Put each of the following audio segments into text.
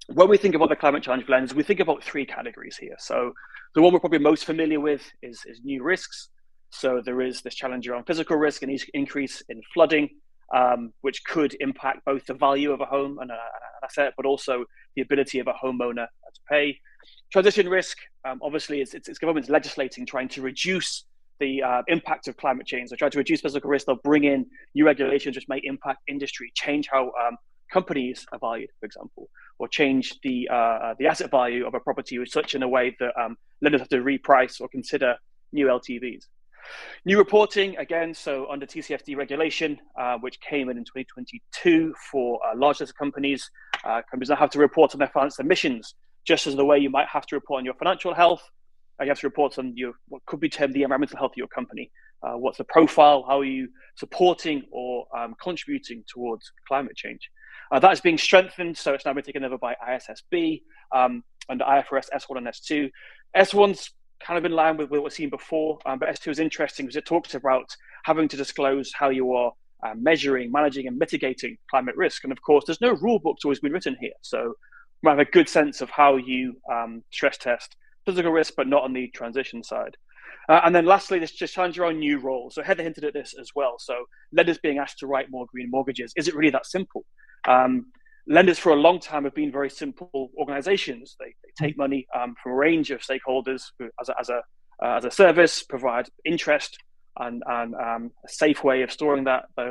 When we think about the climate challenge lens, we think about three categories here. So the one we're probably most familiar with is new risks. So there is this challenge around physical risk and increase in flooding, which could impact both the value of a home and an asset, but also the ability of a homeowner to pay. Transition risk, obviously, it's governments legislating, trying to reduce the impact of climate change. They try to reduce physical risk. They'll bring in new regulations which may impact industry, change how companies are valued, for example, or change the asset value of a property in such in a way that lenders have to reprice or consider new LTVs. New reporting, again, so under TCFD regulation, which came in 2022 for large listed companies, companies now have to report on their financial emissions, just as the way you might have to report on your financial health. You have to report on your what could be termed the environmental health of your company. What's the profile? How are you supporting or contributing towards climate change? That is being strengthened, so it's now been taken over by ISSB under IFRS S1 and S2. S1's kind of in line with what we've seen before, but S2 is interesting because it talks about having to disclose how you are measuring, managing, and mitigating climate risk. And of course, there's no rule book to always been written here, so we have a good sense of how you stress test physical risk, but not on the transition side. And then lastly, this just challenge around new roles. So Heather hinted at this as well. So lenders being asked to write more green mortgages. Is it really that simple? Lenders for a long time have been very simple organizations. They take money from a range of stakeholders who, as a service, provide interest and a safe way of storing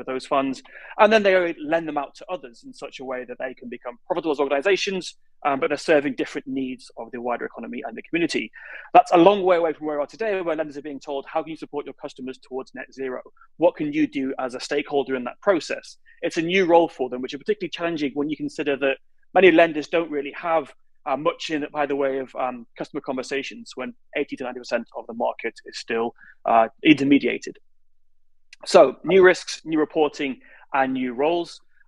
those funds. And then they lend them out to others in such a way that they can become profitable as organizations, but they're serving different needs of the wider economy and the community. That's a long way away from where we are today, where lenders are being told, how can you support your customers towards net zero? What can you do as a stakeholder in that process? It's a new role for them, which is particularly challenging when you consider that many lenders don't really have much in it by the way of customer conversations, when 80 to 90% of the market is still intermediated. So new risks, new reporting, and new roles.